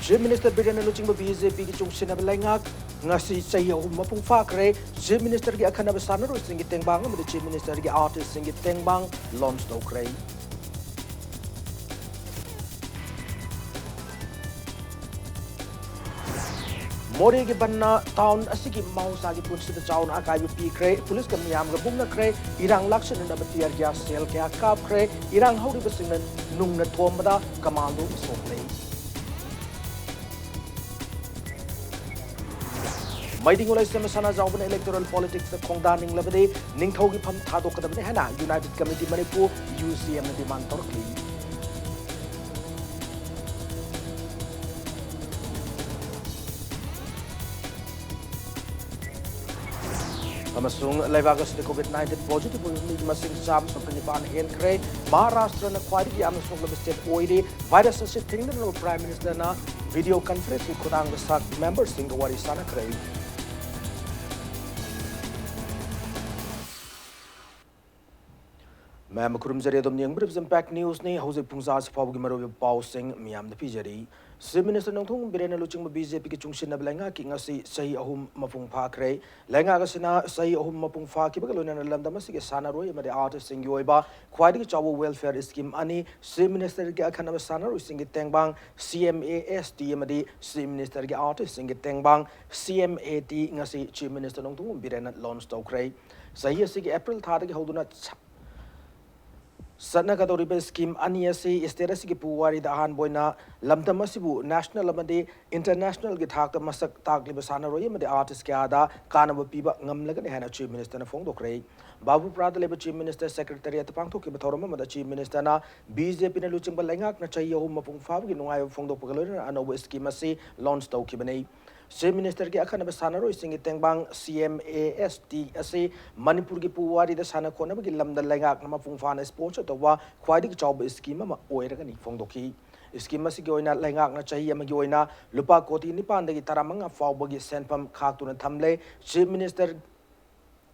Chief Minister Biren Luchingba BJP ki chungsin abalangak ngasi sayo mapung fakre Chief Minister ki akan abasana ro singi tengbang amade Chief Minister ki artist singi tengbang launch to kray Mori ki banna town asigi mausa ki punsi the town akai pi kray police ka miyam ga bungna kray irang lakshan na batiar kya sel kya kap kray irang hauri basingnan nung na thomada commando soplay Mighty Ulai Semasana Zauban electoral politics the Kongdaning Labade, Ningtogi Pam Tado Kadamehana, United Committee Manipur, UCM demand Torkli. Amasung Levagas the COVID-19 positive will need Masing Sam Sopanipan Henkre, Maharashtra and Quadi Amasung State Oide, virus sitting the Prime Minister na video conference with Kudang the SAC members Singawari Sana Kray. Ma'am Kurumzari Dom Young Bribs Impact News ni Jose Punzas Pog Maro Pausing Miam the Pijari. Chief Minister Nongtung Birena Luching BJP ki chungsin na Belenga ki ngasi sahi ahum mapung phakre lenga ga sina sahi ahum mapung phaki bagalona na lamda masige sana roi made artist sing yoiba khwadi ki chawo welfare scheme ani Chief Minister ki akhana sana roi sing tengbang CMAST made Chief Minister ki artist sing tengbang CMAT ngasi Chief Minister Nongtung Birena launch tokre sahi asigi April thada ki hoduna Sana Kadoriba scheme Aniasi Esterasi Puwari the Han Boina Lamtamasibu National Amade International Gitak Masak Taglibasana Royam the artist Kiada Kanava Piba Ngamlagan Hana Chief Minister Fondo Cray Babu Prada Labor Chief Minister Secretary at the Panto Kibatorama the Chief Minister na BJP Luching Balangak Nachayo Mapung Fabi Nungai Fondo Pagolina and Over Schemasi launch Tokibane Chief Minister ki akan abasana ro ising tengbang CMAST ase Manipur ki puwari da sana kona bagi lamda lengak na mapung fana sports to wa khwadi ki job scheme ma oira ni fongdoki scheme si goina lengak na chahi ma goina lupa koti ni pan dagi taramanga faw bagi senpam khak tu na thamle Chief Minister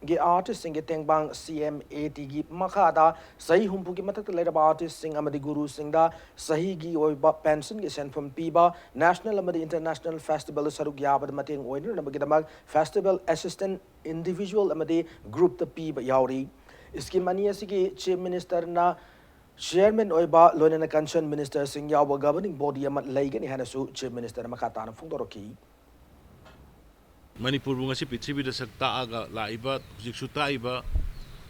ge artist sing tengbang CMAT gi makhada sahi humpu ki matak lera artist sing amadi guru sing da sahi gi oiba pension ge sen from piba national amadi international festival saruk yabad mateng oiner na bagidamag festival assistant individual amadi group the piba yauri iski mani asigi Chief Minister na chairman oiba loina concern minister sing yawa governing body amat laigani hanasu Chief Minister makata na fungdoroki Manipur ngasi Prithvi da sakta aga laiba hujiksu taiba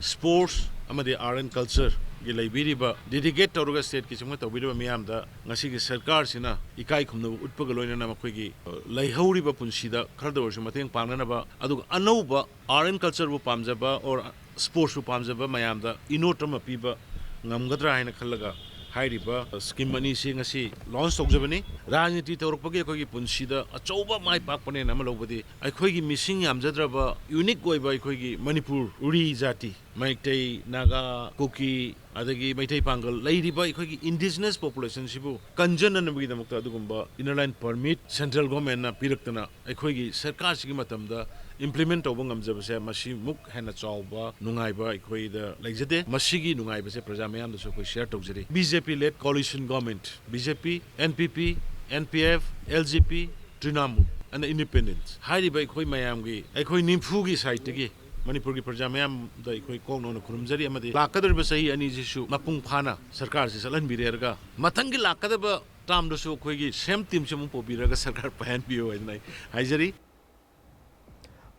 sports amade art and culture gi laibiriba dedicate tawruga state ki chungma tawbiriba miyam da ngasi gi sarkar sina ikai khumna utpaga loina na makoi gi laihoriba punsida kharda warsu mateng pangnana ba aduga anauba art and culture bu pamjaba or sports bu pamjaba mayam da inotama piba ngamgadra haina khallaga hairiba scheme ani si ngasi launch tawjabani rajniti tawrukpagi akhoi gi punsida achauba mai pakpane na malobadi akhoi gi missing yamjadraba unique goiba akhoi gi manipur uri jati maitai naga kuki adagi maitai pangal lairiba akhoi gi indigenous population sibu kanjana nabagi damukta adugumba inner permit central government na piraktana akhoi gi sarkar sigi matamda implement tawba ngamjabase masi muk hena chawba nungaiba akhoi da laijade masigi nungaiba se praja mayam da so koi share tawjari BJP led coalition government BJP NPP NPF LGP Trinamool and independents hairiba akhoi mayam gi akhoi nimfu gi side gi Manipur ki praja mayam da akhoi kongno na khurumjari amadi lakadar sahi ani jisu mapung phana sarkar se salan birerga mathangi lakadar tam do so akhoi gi same team se mu pobiraga sarkar pahan biyo ai haijari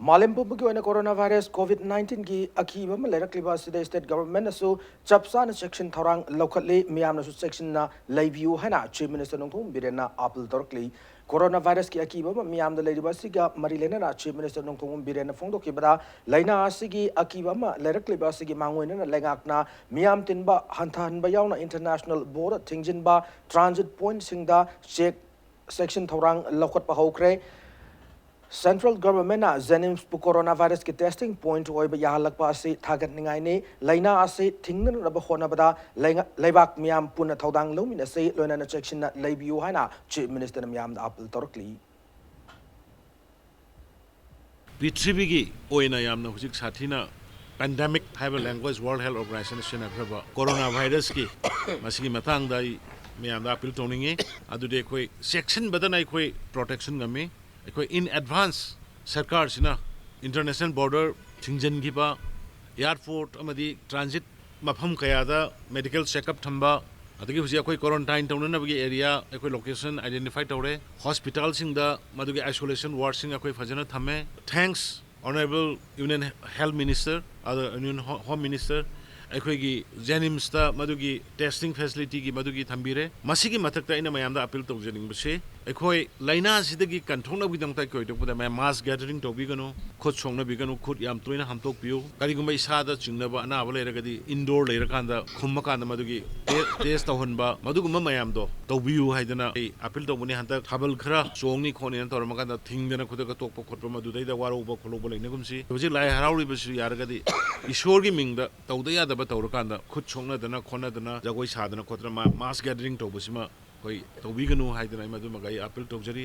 Malimpu bugi oina coronavirus COVID-19 ki akiba malarakliba sida state government asu chapsa na section thorang lokhatli miyam na su section na laiviu hana Chief Minister Nongthong Birena apil torkli coronavirus ki akiba miyam da lairiba siga marilena na Chief Minister Nongthong Birena phongdo ki bada laina asigi akiba ma larakliba sigi mangoina na lengak na miyam tinba hanthan ba yauna international border thingjin ba transit point singda check section thorang lokhat pa hokre Central government na Zenim coronavirus ki testing point oiba yahalak pa ase thagat ningai ne laina ase thingna raba hona bada laibak miyam puna thodang lomin ase loina na section na laibiu haina Chief Minister miyam da apil torkli Prithvi gi oina yamna hujik sathina pandemic haiba language World Health Organization sinakhraba coronavirus ki masigi matang da miyam da appeal toningi adude khoi section badana khoi protection ngami khoi in advance sarkar sina international border thingjan gi ba airport amadi transit mafam kaya da medical checkup thamba adagi huji khoi quarantine tawna bagi area khoi location identify tawre hospital sing da madugi isolation ward sing khoi fajana thame thanks honorable union health minister other union home minister अखोगी जेनिम्स मदुगी testing facility की मदुगी थंबीरे मसीगी मथक्ता इन मयामदा appeal तौजनिंगबसे अखोई लाइना सिदगी कंट्रोलनबगिदंगता कोइदोपदा मै मास gathering तौबिगनो खुद सोंगनबिगनो खुद याम तोइना हमतोकपियो करिगुंबा इसादा चिंगनबा अनाबा लेरगदी indoor लेरकांदा खुम्मकांदा मदुगी test तौहनबा मदुगुंबा मयामदो तौबियो हाइदना appeal तौबनी हंता थाबल खरा सोंगनी खोनि तौरमकांदा थिंगदना खुदका तोकपा खोटपा मदुदैदा वारोबा खोलोबा लेनगुमसी हुजि लाइ हराउरिबसु यारगदी ईश्वरगी मिंगदा तौदा यादा तौरकांदा खुद सोंगनदना खोनदना जगोई सादना खोतना मास गैदरिंग तौबसिमा कोई तौबिगनु हाइदना मदुमगाई अपील तौजरी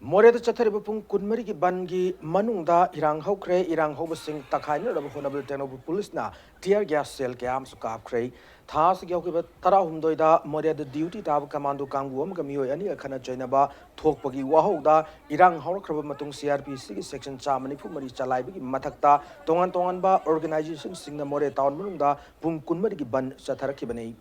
मोरेद चथरिब पुंग कुनमरी की बन की मनुंगदा इरांग हौख्रे इरांग हौबसिंग तखाइनरब होनबल टेक्नोबल पुलिसना टियर गैस सेल कयाम सुकाबख्रे थास ग्यावकिब तरा हुमदोइदा मोरेद ड्यूटी ताब कमांडो कांगु अमगा मियोय अनि अखना जैनबा थोकपगी वाहौदा इरांग हौरख्रब मतुंग सीआरपीसी की सेक्शन 4 चलाइबगी मथक्ता तोंगन तोंगनबा ऑर्गेनाइजेशन सिंगना मोरे टाउन मनुंगदा पुंग कुनमरी की बन चथरखिबने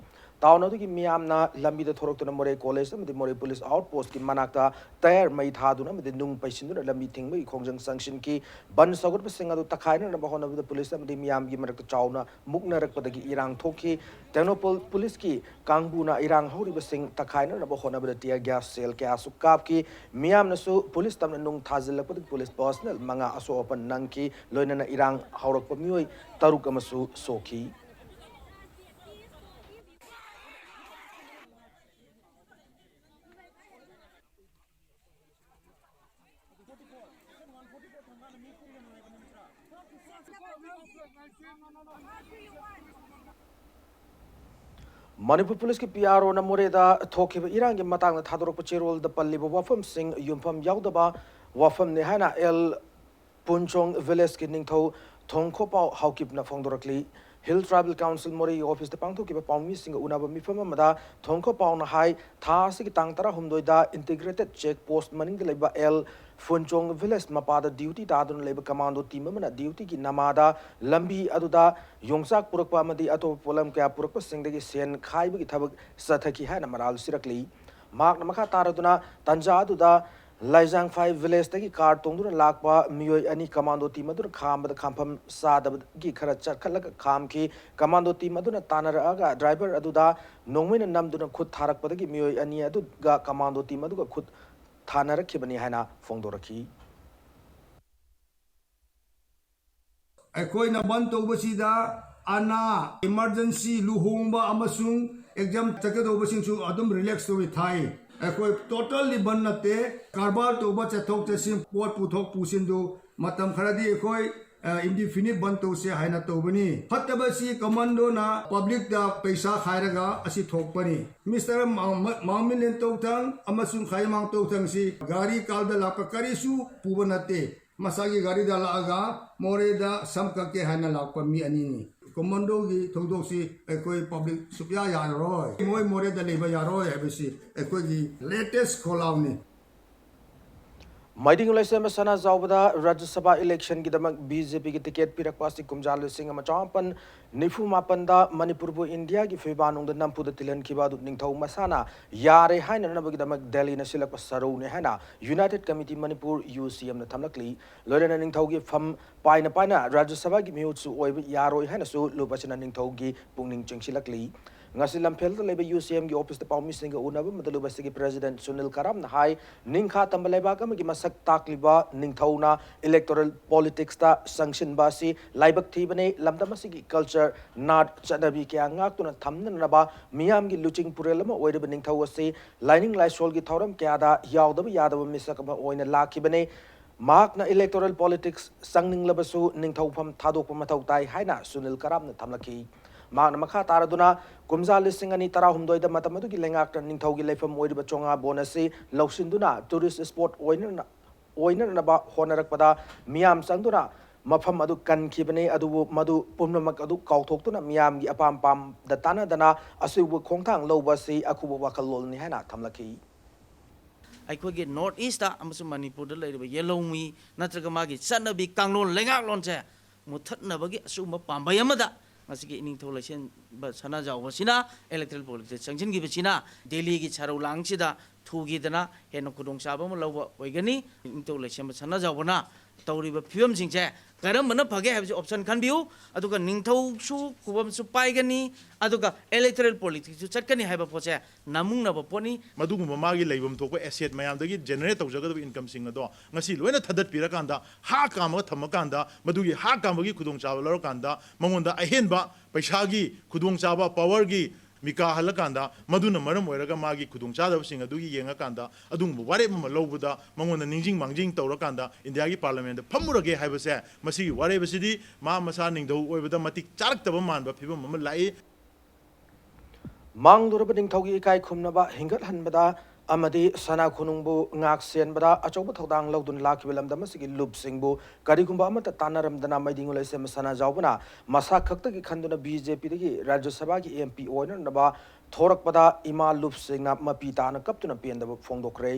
टाउन अदुगी मियामना लंबीदा थोरक्तुना मोरे कॉलेज अमदि मोरे पुलिस आउटपोस्ट की मनाक्ता टायर मई थादुना अमदि नुंग पैसिंदुना लंबी थिंगबगी खोंजंग संक्शन की बन सगुरपसिंग अदु तखाइना बहोनबदा पुलिस अमदि मियाम की मरक्ता चाउना मुकनरकपदगी इरांग थोकी टेक्नोपल पुलिस की कांगबुना इरांग हौरिबसिंग तखाइना बहोनबदा टियर गैस सेल के आसुकाब की मियामनसु पुलिस तमना नुंग थाजिलकपदगी पुलिस पर्सनल मंगा असो ओपन नंग की लोइनना इरांग हौरकप मियोय तरुक अमसु सोखी मणिपुर पुलिस की पीआरओ न मोरेदा थोखिब इरांग के मतांग थादोरप चेरोल द पल्लिब वफम सिंह युमफम याउदबा वफम ने हाना एल पुंचोंग विलेज के निंगथौ थोंखोपाव हाउकिबना फोंदोरकली हिल ट्राइबल काउंसिल मोरे ऑफिस पांथोकिब पाउमी सिंह उनाब मिफम मदा थोंखोपावना हाई थासी की तांग तरा हुमदोइदा इंटीग्रेटेड चेक पोस्ट मनिंग लेबा एल फुनचोंग विलेज मपादा ड्यूटी तादुन लेबा कमांडो टीम मना ड्यूटी की नमादा लंबी अदुदा योंगसाक पुरकपा अमदि अतोप पोलम क्या पुरकपा सिंगदगी सेन खाइबगी थबक सथकी हाना मराल सिरकली माक नमखा तारदुना तंजा अदुदा लाइजांग 5 विलेज तगी कार तोंदुना लाकपा मियोय अनि कमांडो टीम अदुना खामबद खामफम सादबगी खरा चखलक खाम की कमांडो टीम अदुना तानरअगा ड्राइवर अदुदा नोंगमिन नमदुना खुद थारकपदगी मियोय अनि अदुगा कमांडो टीम अदुगा खुद थानरखिबनी हाना फोंदोरखी अखोइना बन तौबसिदा अना इमरजेंसी लुहोंबा अमसुंग एग्जाम चकदोबसिंगसु अदुम रिलैक्स तोबि थाई अखोइ टोटली बन नते कारबार तौबा चथोक चसिंग पोट पुथोक पुसिंदु मतम खरदी अखोइ इंडिफिनिट बन तौसे हाइना तौबनी फत्तबसी कमांडो ना पब्लिक दा पैसा खायरगा असि थोकपनी मिस्टर मामिलेन तौथंग अमसुंग खायमांग तौथंग सी गाड़ी कालदा लाप करिसु पुबनते मसागी गाड़ी दा लागा मोरेदा समकके हाइना लाप मी अनिनी कमांडो की थोदोसी अखोइ पब्लिक सुप्या यारोय मोय मोरेदा लेबा यारोय हेबसी अखोइ की लेटेस्ट खोलावनी माइडिंग लाइसेम सना जावबदा राज्यसभा इलेक्शन की दमक बीजेपी की टिकट पिरकपासी कुमजाल सिंह मचापन निफु मापनदा मणिपुर बु इंडिया की फिबानुंग नमपुद तिलन खिबादु निंगथौ मसाना यारे हाइन नबगी दमक दिल्ली न सिलक सरौ ने हाना यूनाइटेड कमिटी मणिपुर यूसीएम न थमलकली लोरेना निंगथौ की फम पाइना पाइना राज्यसभा की म्यूटसु ओइब यारोय हाइनसु लुबचना निंगथौ की पुंगनिंग चिंगसिलकली ngasi lamphel da leba UCM gi office da pawmi sing ga unaba madalu basi gi president Sunil Karam na hai ningkha tambaleba ka magi masak takliba ningthauna electoral politics ta sanction basi laibak thibane lamdamasi gi culture not chanabi kya ngak tuna thamna na ba miyam gi luching purelama oireba ningthau ase lining laisol gi thoram kya da yaudaba yadaba misak ba oina lakhibane mak na electoral politics sangning labasu ningthau pham thadok mathau tai haina Sunil Karam na thamlaki मागना मखा तारदुना कुमजा लिसिंग अनि तरा हुमदोइदा मतमदुगी लेंगाक निंगथौगी लेफम ओइरिबा चोंगा बोनसी लौसिंदुना tourist spot ओइनरबा होनरकपदा मियाम संगदुना मफम अदु कनखिबने अदुबु मदु पुनमक अदु काउथोक्तुना मियामगी अपाम palm the तानादना असुबु खोंथांग लौबसी अखुबु वखलोलनि हैना थमलखि अखोगे north east Manipur येलोमी नत्रग मागी चनबी कांगलोन लेंगालोनसे मुथतनबगी assume पांबय अमदा मसिगे इनिंगथौ lesson सना जावसिना erectile politics संजिनगिबसिना Delhi की छरौलांगसिदा थुगीदना हेनो खुदोंग साबम लौब ओइगनी इनिंगथौ lesson सना जावना तौरीब फिवम सिंगसे करमबना फगे है ऑप्शन खनबियु अदुगा निंगथौसु खुबमसु पाइगनी अदुगा इलेक्ट्रल पॉलिटिक्स चटकनी है पोसे नामुंगनब पोनी मधुगुम मागी लेबम थोप एसेट मयामदगी जेनरेट तौजगदब इनकम सिंग अदो ngasi loina thadat pirakanda ha kama thamakanda madugi ha kamagi khudong chaba lorokanda mangonda ahenba paisagi khudong chaba power gi mika halakanda maduna maram oiraga magi khudong chadab sing adugi yengakanda adung ware ma lobuda mangonda ningjing mangjing tawrakanda india gi parliament phamurage haibase masi ware basidi ma masa ningdau oibada matik charaktaba manba phibam ma lai मांगदुरब निंगथौगी इकाई खुमनबा हिंगत हनबदा अमदी सना खुनुंगबु ngak senbada achouba thodang lodun lakhibe lamdam sigi lup singbu karigumba amata tanaramdana maidingu lesem sana jawbana masa khakta gi khanduna BJP dagi Rajya Sabha gi MP oina naba thorakpada ima lup singna mapi tana kaptuna pendaba phongdokre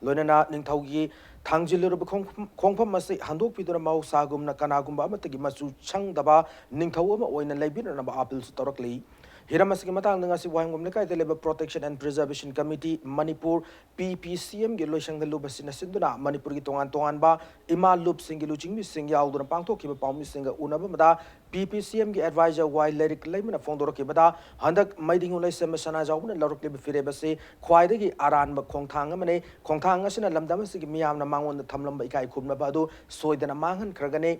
loinana ningthaugi thangjilurub khongpham masi handok piduna mau sagumna kanagumba amata gi masu changdaba ningthau ama oina leibina naba appeal torakli Hiramasi matang dengan si wahang gumne kai Labour Protection and Preservation Committee Manipur PPCM gi loisang dalu basina sinduna Manipur gi tongan ba ima lup sing gi luching mi sing yaw duna pangto ki ba pawmi sing ga una ba mada PPCM gi advisor wai lyric laimina fongdor ki bada handak maiding ulai sem sana jawbuna lorok le fire base khwai de gi aran ba khongthang amane khongthang asina lamdam si gi miyam na mangon thamlam ba ikai khumna ba adu soidana manghan kragane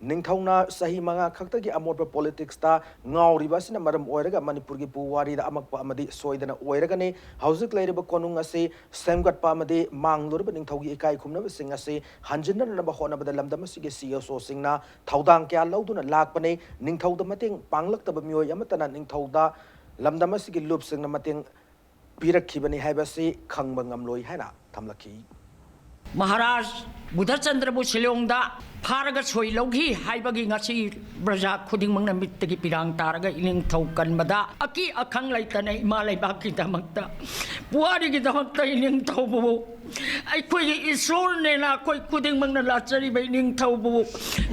निंगथौना सही मंगा खक्तगी अमोट politics ता ngawribasina maram oiraga manipur gi puwari da amakpa amadi soidana oiragane hauzik leiriba konung ase semgat pa amadi manglurba ningthaugi ikai khumna sing ase hanjinna na ba hona ba lamdam sige CSO singna thaudang kya lauduna lakpane ningthauda mateng panglak ta ba mioi amatana ningthauda lamdam sige lup singna mateng pirakhibani haibasi khangba ngamloi haina thamlakhi महाराज बुधचंद्रबु शिलोंगदा फारगा सोई लौगी हाइबगी ngasi ब्रजा खुदिंग मंगना मित्तगी पिरांग तारगा ailing थौ कनबदा अकी अखंग लैतने इमा लैबाकी दमक्ता पुआरी की दमक्ता ailing थौ बु अखोई इसोर नेना कोई खुदिंग मंगना लाचरी बै इलिंग थौ बु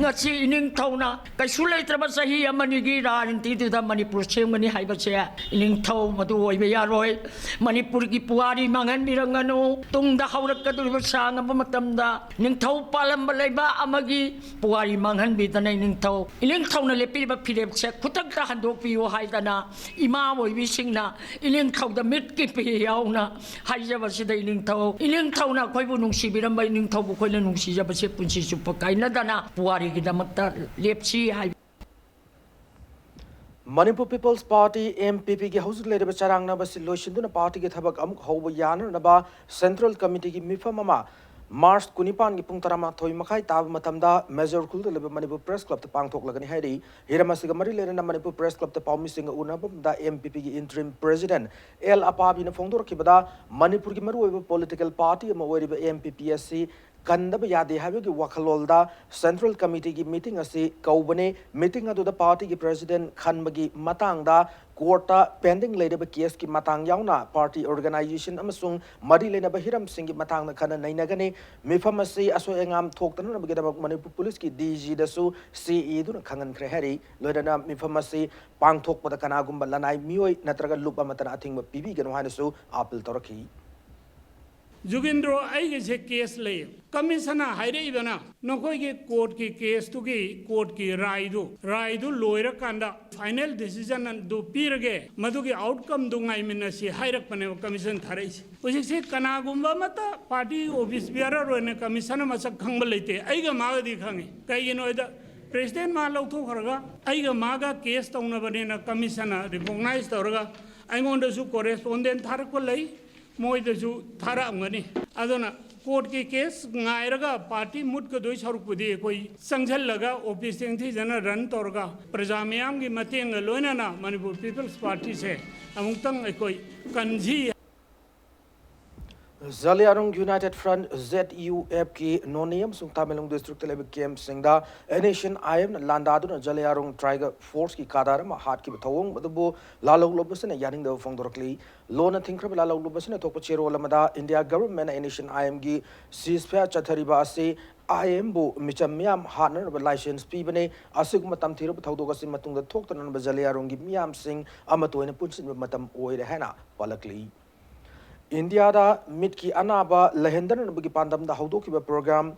ngasi इलिंग थौना कैसु लैत्रबा सही अमनिगी राजनीति दुदा मणिपुर सेमगनी हाइबसे इलिंग थौ मदु ओइबे यारोय मणिपुर की पुआरी मंगन बिरंगनो तुंगदा हौरकदुब सांग मतमदा निंगथौ पालंब लैबा अमगी पुआरी मंगन बिदनै निंगथौ इलिंगथौना लेपिबा फिरेबसे खुतकता हंदोपियो हाइदना इमा ओइबिसिंगना इलिंगथौदा मिटकी पियाउना हाइजबसिदा इलिंगथौना खोइबु नुंसिबिरंबा इलिंगथौबु खोइना नुंसिजबसे पुंसि सुप काइनदना पुआरी की दमक्ता लेपसी हाइ Manipur People's Party MPP की हाउस लेरे बचारांग ना बस लोशिंदुना पार्टी के थबक अमुक होब यान नबा सेंट्रल कमिटी की मिफमा मार्च कुनिपान की पुंग तरामा थोई मखाई ताब मतमदा मेजर खुल दे लेबे मणिपुर प्रेस क्लब ते पांगथोक लगनी हाइरी हिरामसिग मरी लेरे ना मणिपुर प्रेस क्लब ते पाउमी सिंग उनाबम दा MPP की इंटरिम प्रेसिडेंट एल अपाबी ने फोंदोर किबदा मणिपुर की मरु ओइबे पॉलिटिकल पार्टी म ओइबे MPPSC कंदब यादे हाबेगी वखलोलदा सेंट्रल कमिटी की मीटिंग असी कौबने मीटिंग अदुदा पार्टी की प्रेसिडेंट खनबगी मतांगदा कोर्टा पेंडिंग लेरेब केस की मतंग यावना पार्टी ऑर्गेनाइजेशन अमसुंग मरी लेनब हिरम सिंह की मतंग खन नैनगने मिफम असी असो एंगाम थोक्तन बगेदब मणिपुर पुलिस की DG दसु CE दुन खंगन खरे हरी लोइदना मिफम असी पांगथोकपद कनागुम लनाई मियोय नत्रगा लुप अमतन अथिंग पीबी गनो हानसु अपील तोरखी जुगिंद्रो आइगे से केस ले कमिशना हाइरे इबना नकोई के कोर्ट की केस तो की कोर्ट की राय दु लोयर कांदा फाइनल डिसीजन दु पीरगे मधु की आउटकम दुंगाई मिन से हाइरक पने कमिशन थारे उसी से कनागुंबा मत पार्टी ऑफिस बियारा रोने कमिशन मसक खंग लेते आइगे मागदी खंगे कईनो इदा प्रेसिडेंट मा लौथो खरगा आइगे मागा केस तौना बनेना कमिशन रिकॉग्नाइज तौरगा आइगोंदसु कोरेस्पोंडेंट थारको लई मोइदसु थारामगनी अदुना कोर्ट की केस गायरगा पार्टी मुटकदोई सरुकपुदी कोई संझलगा ऑफिस थी जना रन तौरगा प्रजा मयाम की मतेंग लोइनाना मणिपुर पीपल्स पार्टी से अमुक्तंग कोई कंजी Zaliarong United Front ZUF ki Noniam sung Tamelung District Level Camp Singda Nation IM Landaduna Zaliarong Tiger Force ki Kadarama Hat ki Tawong Madabu Lalo Lobusan Yaning the Fongdorkli Lona Tinkrab Lalo Lobusan Tokachero Lamada India government Nation IM gi ceasefire Chatariba se IM bu Michamiam Hatner license Pibane Asugma Tamtiro Taudogas in Matung the Toktan Zaliarong gi Miam Sing Amato in a Punsin Matam Oid Hana Palakli. India da midki anaba lehendan bagi pandam da haudo ki program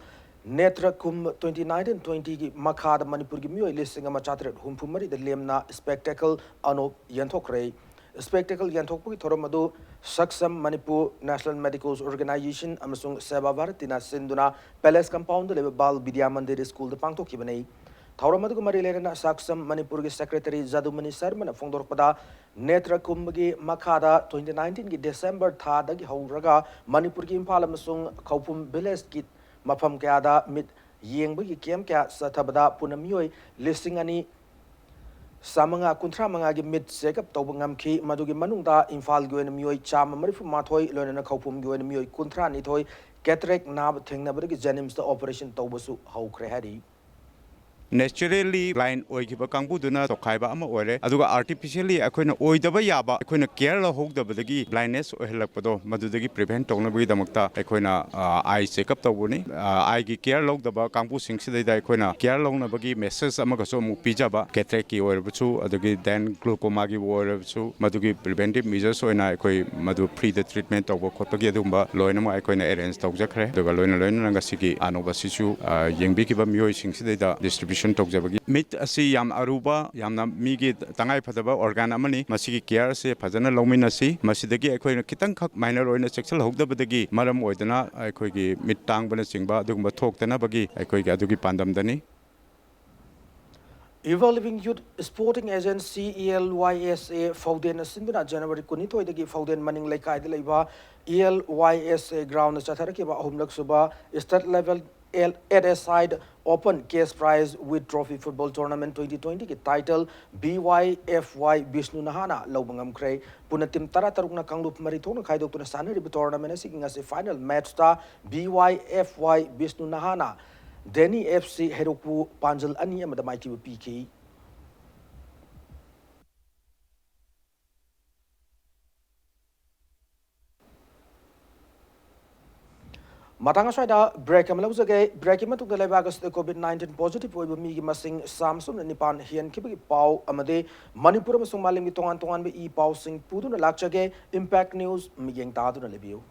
Netra Kum 2019-20 ki makha da Manipur ki miyoi listing ama chatret humpumari da lemna spectacle ano yanthokre spectacle yanthokpu ki thoramadu Saksam Manipur National Medical Organization amasung Seva Bharatina Sinduna Palace Compound lebe Bal Vidya Mandir School da pangtok ki banei Thauramadu ko marilena Saksam Manipur ki Secretary Zadumani Sarman Fongdorpada Netra Kumbagi Makada 2019 ki December Thada ki Hauraga Manipur ki Impala Masung Kaupum Village ki Mapam Kada Mid Yengbagi Kem Kya Satabada Punamioi listing ani Samanga Kuntra Manga ki Mid Sekap Tobangam ki Madugi Manungda Infal Gwen Mioi Cham Marifu Mathoi Lona Kaupum Gwen Mioi Kuntra Nithoi Cataract Nab Thingnabari Jenims the operation Tobasu Haukre Hadi Naturally blind oikiba kangpuduna tokhaiba ama oire aduga artificially akoina oidaba yaba akoina care la hogdabadagi blindness ohelakpado madudagi prevent toknabagi damakta akoina eye checkup tawbuni eye gi care logdaba kangpu singsidai akoina care longnabagi message ama gaso mu pijaba cataract ki oirbuchu adugi then glaucoma gi oirbuchu madugi preventive measures oina akoi madu pre the treatment tawba khotpagi adumba loina ma akoina arrange tawjakhre aduga loina ngasigi anoba sichu yengbi kiba mioi singsidai da distribution Mit asi yam aruba yamna migi tangai phadaba organ amani masigi care se phajana lominasi masidagi akhoi kitang khak minor oina sexual hogdabadagi maram oidana akhoi gi mit tang bana singba adugumba thoktana bagi akhoi gi adugi pandam dani Evolving Youth Sporting Agency ELYSA Fauden Sinduna January Kunito dagi Fauden Maning Laikai de Laiba ELYSA ground Chatharaki ba Ahumlak Suba state level at a side open case prize with trophy football tournament 2020 ki title BYFY Bishnu Nahana Lobangam Kray Punatim Taratarukna Kanglup Mariton Kaidok to Sanari tournament seeking as a final match star BYFY Bishnu Nahana Denny FC Heroku Panjal Ani and the Mighty PK Matanga Shida, break Amaluzage, break him to the Levagas, the COVID-19 positive with me, Masing Samsung and Nipan, Hian Kibi Pau, Amade, Manipur Sumalim Tongan Tongan be E Pau Sing Pudun Lakchage, Impact News, Miging Tadu Review.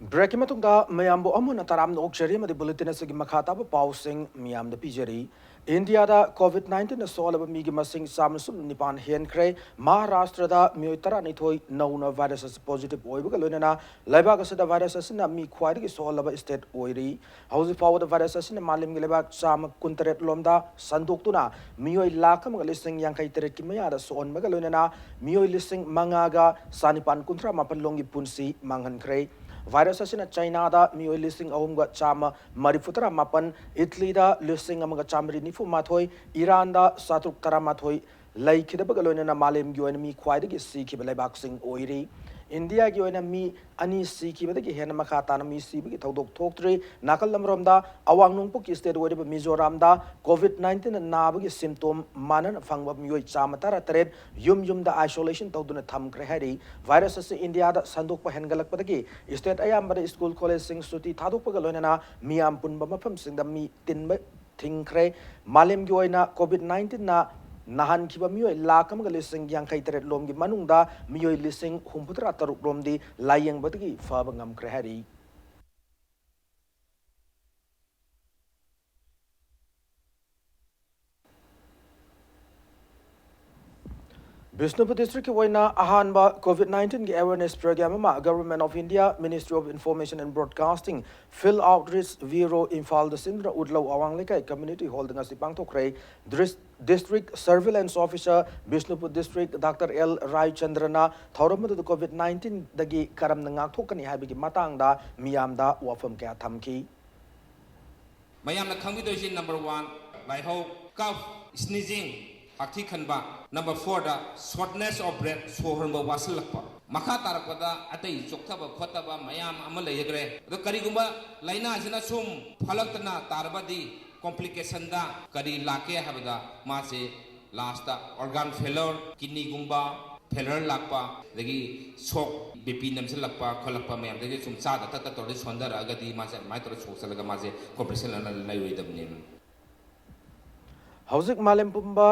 Break him to the Mayambo Amun Taram Okshari, the bulletin as a Makata Pau Sing, Miam the Pijeri. India da COVID-19 assault of Migi Masing Samsung Nipan Hian Kray, Maharashtra da Mutara Nithoi known viruses positive Oibugaluna, Lebagas the viruses in a me quite soul of state oiri, House forward the viruses in a Malim Gilebak Sam Kuntaret Lomda, Sandoktuna, Mioi Lakam listing Yankai Terekimaya, so on Megaluna, Mioi listing Mangaga, Sanipan Kuntra Mapalongi Punsi, Mangan Kray. Viruses in China da Mioi listing Ahumga Chama, Marifutra Mapan, Italy da listing among Chamri Nifu Matoi, Iran da Satuk Taramatoi, Lake the Bagalona Malim Guenami, quite a seek boxing oiri. India Guenami, Ani Siki, the Gehenamakata, Misi, Todok Toktre, Nakalam Romda, Awang Puki state where Mizoramda, COVID-19 and Nabagi symptom, Manan, Fangwa Mui Chamatara Thread, Yum the isolation Toduna Tam Krehedi, viruses in India, Sandok Hengalak Padagi, state Ayamba school college sing Suti Tadopagalona, Miam Punbamapam sing the me tin Tinkre, Malim Guena, COVID-19 na. Nahan kiba miyo lakam ga lising yang kay teret lom gi manungda miyo lising humputra taruk lom di layang batigi fabangam krehari. Bishnupur District ki waina ahanba COVID-19 ki awareness program ma Government of India Ministry of Information and Broadcasting Field Outreach Bureau Infal the Sindra Udlaw Awang Lekai Community holding a sipang tokray District Surveillance Officer Bishnupur District Dr. L. Rai Chandrana Thauramadu the COVID-19 dagi karam nangak thokani habigi matangda miyamda wafam kaya thamki Mayam na khangbidoji number 1 laiho cough sneezing Hakti Khanba. Number 4, the shortness of breath, Sohornba Wasalakpa. makha tarakpada atai chokthaba khotaba mayam ama leigre ado karigumba laina sina sum phalaktana tarbadi complication da kari lake habada ma se last da organ failure kidney gumba failure lakpa dagi sok bp namse lakpa kholakpa mayam dagi sum cha da ta tor sondar agadi ma se mai tor chok salaga ma se complication la lai dabne Hauzik Malem Pumba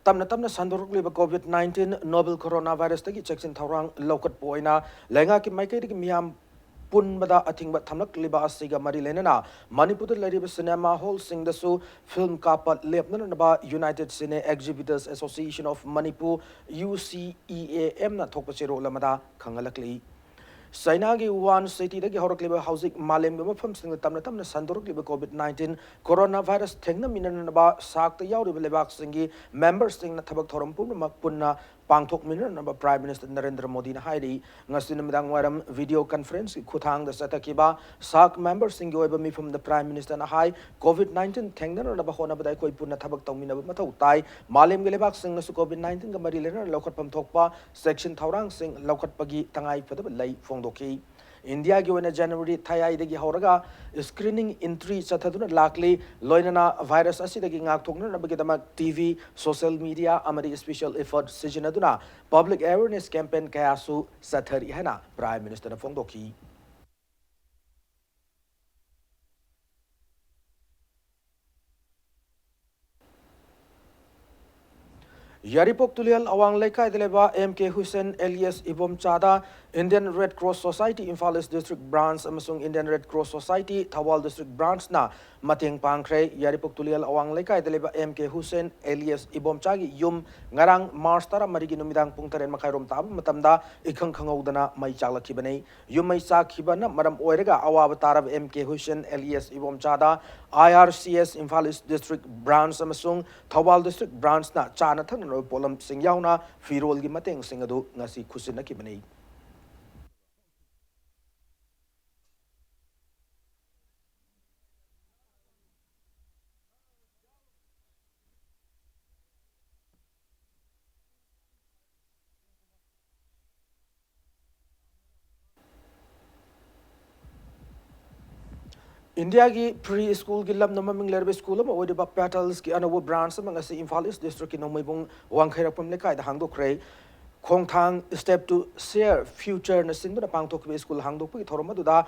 tamna sanduruk liba COVID-19 novel coronavirus tagi checksin thaurang lokat poina lenga ki maikai ri miam pun bada athing ba thamlak liba asiga mari lenana Manipur lariba cinema hall sing da su film kapat lepna na ba United Cine Exhibitors Association of Manipur UCEAM na thokpa chero lamada khangalakli Saina gi one city dagi horokliba housing malem ba pham sing tamna sanduruk liba COVID-19 coronavirus thengna minana ba sakta yauriba lebak singi members sing na thabak thoram pun punna pangthok minana ba Prime Minister Narendra Modi na hairi ngasin midang waram video conference ki khuthang da satakiba sak members sing gi oiba mi from the Prime Minister na hai COVID-19 thengna na ba hona ba dai koi punna thabak tawmina ba mathau tai malem gi lebak sing na su COVID-19 ga mari lena lokhat pam thokpa section thaurang sing lokhat pagi tangai phadab lai Doki India given January Thai dagi horaga screening entry chathaduna lakli loinana virus asi dagi ngak thokna na bagidama TV social media amari special effort sijinaduna public awareness campaign kayasu sathari hana Prime Minister na Fongdoki Yaripok Tulial Awang Lekai Deleva MK Hussein Elias Ibom Chada Indian Red Cross Society Imphal East District Branch amasung Indian Red Cross Society Thawal District Branch na mating pangkre Yaripok Tulial Awang Lekai Deleva MK Hussein Elias Ibom Chagi yum ngarang Mars tara marigi numidang pungtaren makairom tab matamda ikhang khangawdana mai chaklakibane yum mai sakhibana maram oirega awaba tarab MK Hussein Elias Ibom Chada IRCS Imphal East District Branch amasung Thawal District Branch na chana thang polam sing yauna firol gi mateng sing adu ngasi khusina ki bani India ki pre-school ki lam nama ming lerbe school ma odi ba petals ki anawo branch ma ngasi Imphal East District ki nomai bung wangkhairak pam lekai da hangdok rei khongthang step to share future na sindu na pangthok ki school hangdok pi thoroma du da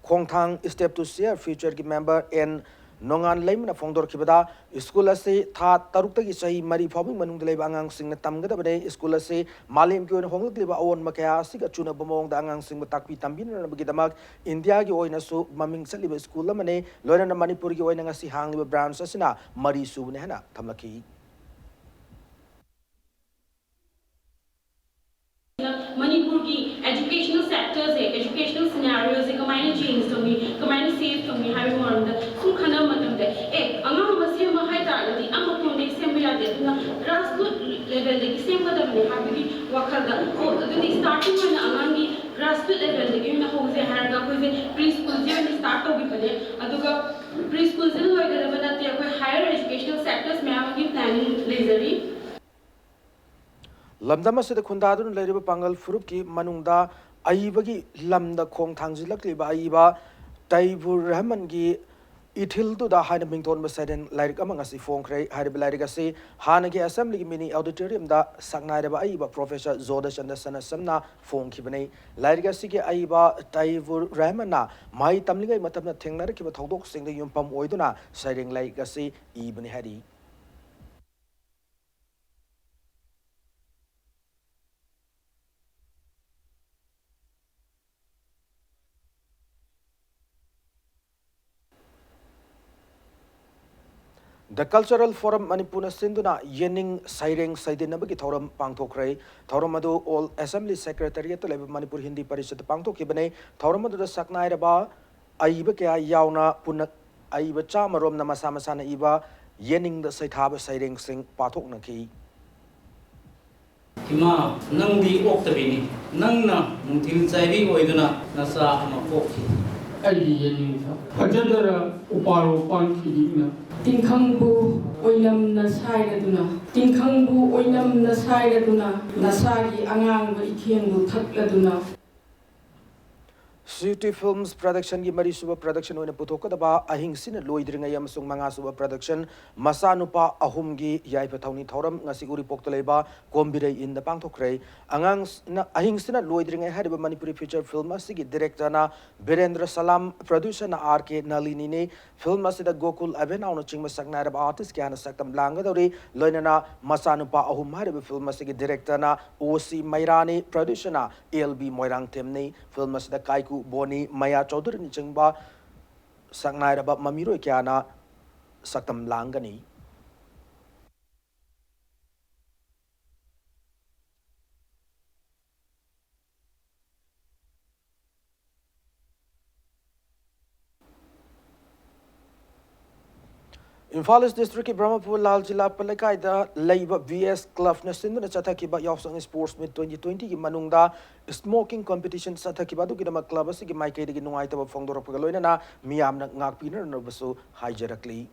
khongthang step to share future ki member en nongan leim na fongdor ki bada school ase tha taruk ta ki sahi mari phobing manung de leba angang sing na tamga da bade school ase malem ki on honglik leba awon ma kaya si ka chuna bomong da angang sing takpi tambin na bagi damak India ki oina su maming sa liba school la mane loina na Manipur ki oina ngasi hang liba branch asina mari su ne hana thamlaki Manipur ki educational sectors educational scenarios kamaina change tomi kamaina save tomi hari wanda sum khana matam de anga basi ma hai ta di amma ko de sem ya de na grassroots level de sem ba da ne habi wakal da o de starting when angangi grassroots level de na ho se har ga ko se preschool je ni start to bi pade aduga preschool je loi ga bana te ko higher educational sectors me amangi planning lazari Lamdama se de khundadun leiriba pangal furup ki manungda aibagi lamda khong thangzilakliba aiba Taibur Rahman gi ithil tu da haina mington basaden lairik amanga si phongkhre hariba lairika se hana gi assembly gi mini auditorium da saknai reba aiba Professor Zoda Chandasana samna phongkhibane lairika si gi aiba Taibur Rahman na mai tamlingai matamna thengnar ki ba thodok sing de yumpam oiduna saireng lairika se ibani hari The Cultural Forum Manipur Sinduna Yening Saireng Saidinabaki Thoram Pangthokre, Thoramadu All Assembly Secretariat Level Manipur Hindi Parishad Pangthokibane, Thoramadu the Saknairaba, Aibaka Yauna Punak Aiba Chamarom Namasamasana Iba, Yening the Saitaba Saireng Sing Patok Naki. Ima nang di oktabini, nang na nung tilsaibi oiduna nasa amakoki. ꯑꯩꯒꯤ ꯌꯦꯡꯅꯤꯡꯕ ꯐꯖꯗꯔ ꯎꯄꯥꯔꯣ ꯄꯥꯟꯈꯤꯗꯤꯅ ꯇꯤꯡꯈꯪꯕꯨ ꯑꯣꯏꯅꯝꯅ ꯁꯥꯏꯔꯗꯨꯅ ꯇꯤꯡꯈꯪꯕꯨ ꯑꯣꯏꯅꯝꯅ ꯁꯥꯏꯔꯗꯨꯅ ꯅꯁꯥꯒꯤ ꯑꯉꯥꯡꯕ ꯏꯊꯦꯟꯕꯨ ꯊꯛꯂꯗꯨꯅ City Films Production की मरी सुबह production होने पुथोकदबा अहिंसिन लोइद्रिंगै अमसुंग मंगा सुबह production मसानुपा अहुमगी याइफ थौनी थौरम ngasi uri poktoleba कोम्बिरै इन द पांगथोख्रै अंगांग अहिंसिन लोइद्रिंगै हरिबा मणिपुरी feature film असigi director na Birendra Salam producer na RK Nalini ne film asida Gokul Avenau chingma saknairab artist kyana saktam langadori loinana मसानुपा अहुम Hariba film asigi director na OC Mairani producer na ALB Moirang Temne film asida Kaiku Boni Maya Chaudhary ni chingba saknairaba mamiroi kyana saktam langani Imphal East District ki Brahmapur Lal Jilla Palakai da Laiba VS Club na sinduna chathaki ba Yausang Sports Meet 2020 ki manungda smoking competition chathaki ba du ki dama club asigi maikai digi nungai taba phongdora pagaloina na miyam na ngakpina na basu hijarakli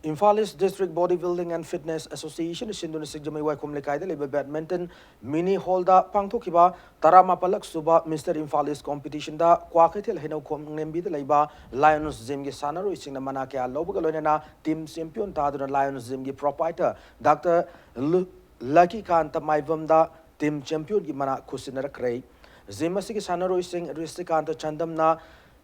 Imphal East District Bodybuilding and Fitness Association sinduna sigjamai waikum lekai da leba badminton mini hall da pangthokiba tarama palak suba Mr Imphal East competition da kwakhethel henau khom ngembi da leba Lions Gym gi sanaro isingna mana kya lobagaloina na team champion taduna Lions Gym gi proprietor Dr Lucky Kanta Maivam da team champion gi mana khusinara krei Gym asigi sanaro ising Ristikanta Chandam na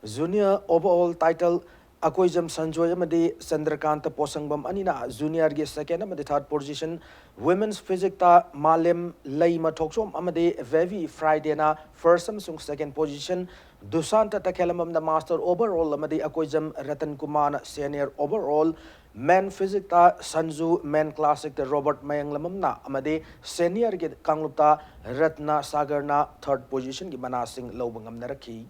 junior overall title Akoijam Sanjoy amadi Chandrakanta Posangbam anina junior gi second amadi third position women's physics ta Malem Laima Thoksom amadi Vevi Friday na first amsung second position Dusanta Takelamam the master overall amadi Akoijam Ratan Kumar senior overall men physics ta Sanju men classic ta Robert Mayanglamam na amadi senior gi Kanglupta Ratna Sagar na third position gi manasing lobangam narakhi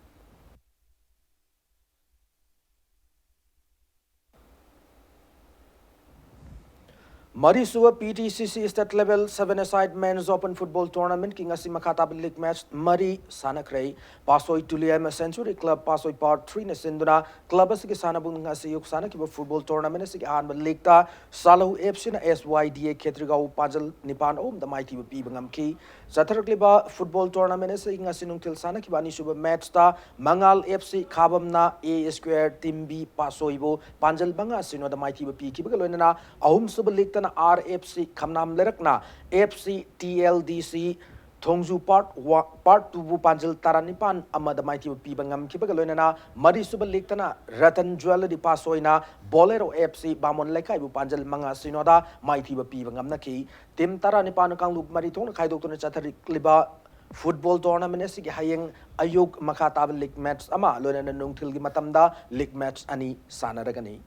Mari Suwa PTCC State Level 7-a-side Men's Open Football Tournament King Asi Makhatab League Match Mari Sanakray Pasoi Tuliam Century Club Pasoi Part 3 na Sinduna Club Asiki Sanabung Asi Yuksana Kiba Football Tournament Asiki Anba League Ta Salahu FC na SYDA Ketrigau Pajal Nipan Om the Mighty P Bangam Ki Satarkliba Football Tournament Asiki Ngasinung Til Sana Kiba Nishuba Match Ta Mangal FC Kabam na A Square Team B Pasoibo Panjal Banga Sino the Mighty P Kibaloina Ahum Suba League RFC Khamnam Lerakna FC TLDC Thongju Part 2 Panjal Taranipan Amada Mighty Pibangam Kibagaloina Mari Super League Tana Ratan Jewelry Pasoina Bolero FC Bamon Lekai Panjal Manga Sinoda Mighty Pibangam Naki Tim Taranipan Kanglu Mariton Kaidokton Chatari Kliba Football Tournament Sigi Hayeng Ayuk Makatab League Match Ama Lona Nungtil Matamda League Match Ani Sanaragani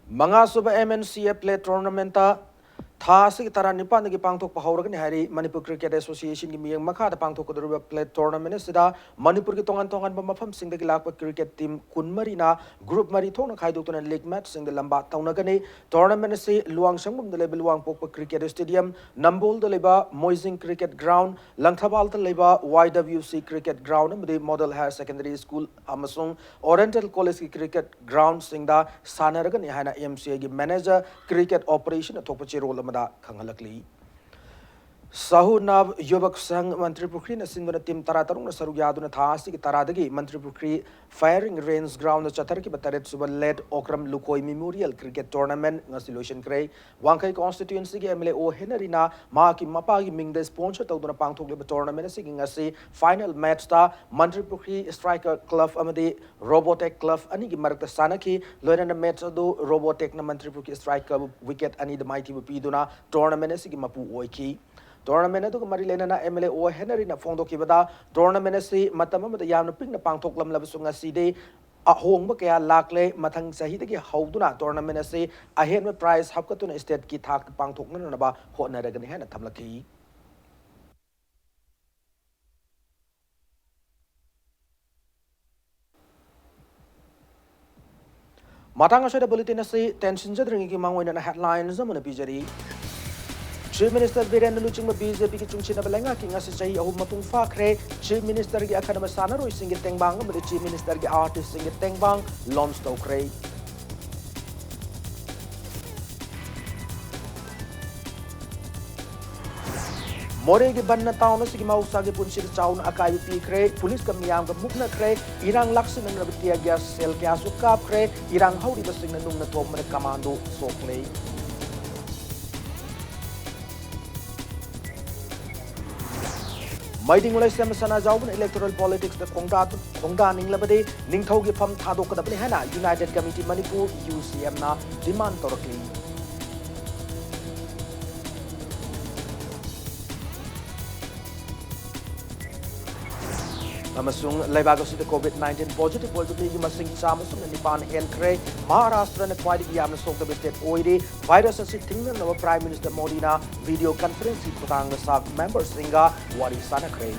Manga Suba MNCA Play Tournament Thasi Tara Nipan the Pangtok Pahorgan Harry, Manipur Cricket Association Gimi Maka, the Pangtok Play Tournament Sida, Manipur Tongan Tongan Bamafam sing the Lapa cricket team Kunmarina, Group Maritona Kaidokton and Lake Match sing the Lambat Taunagane, Tournament say Luang Shangum the Level Luang Popa Cricket Stadium, Nambol the Leba, Moising Cricket Ground, Langtabal the Leba, YWC Cricket Ground, the Model Higher Secondary School Amasung, Oriental College Cricket Ground sing the Sanaragan Hana MCA Manager Cricket Operation at Topachiro Mada Kangalakli. Sahu Nav Yubak Sang Mantri Pukri, a single team Taratarung, Saruyaduna Tasi, Taradagi, Mantri Pukri, Firing Range Ground, the Chatarki, Bataret Suba led Okram Lukoi Memorial Cricket Tournament, Nasilation Cray, Wankai Constituency, Emile O. Henrina, Maki Mapagi Ming, the sponsor of the Pangtok Tournament, singing a say final match star, Mantri Pukri Striker Club Amade, Robotech Club, Anigi Marta Sanaki, Lorena Metado, Robotech Mantri Pukri Striker Wicket, Ani the Mighty Piduna, Tournament, Sigimapu Oiki. Tournament to Marilena MLA O. Henry na Fondo Kibada, Tournament si Matamama the Yam Ping the Pangtoklam Labasunga Side, a home Bakaya Lakle, Matang Sahidaki, Hauduna, Tournament si, a hen prize Hakatun Estate Kitak Pangtokman about Hotnaragan Hana Tamlaki. Matang asada bulletin asi tension jadringi ki mangoi na headlines zamana bijari. Chief Minister Virendra Luchingma BJP ki chungchina balenga ki ngasi chahi ahum matung fakre Chief Minister ki akadama sana roi singi tengbang amade Chief Minister ki artist singi tengbang launch tokre. More ki banna taon si ki mausa ki punsi chaun akayu pikre police ka miyam ka mukna kre irang laksin na nabitia gas sel kya sukap kre irang hauri basing na nung na tom na commando sokle. Maiding ulai sem sana jawban electoral politics da khongda ninglabade ningthau gi pham thadok kadabne hana United Committee Manipur UCM na demand torakli. Amasung laibaga si COVID-19 positive positive gi masing chamasung nipan henkre Maharashtra na kwai gi yamna sokta state oide virus asi tingna na Prime Minister Modi na video conference khutang sa members singa wari sana kre.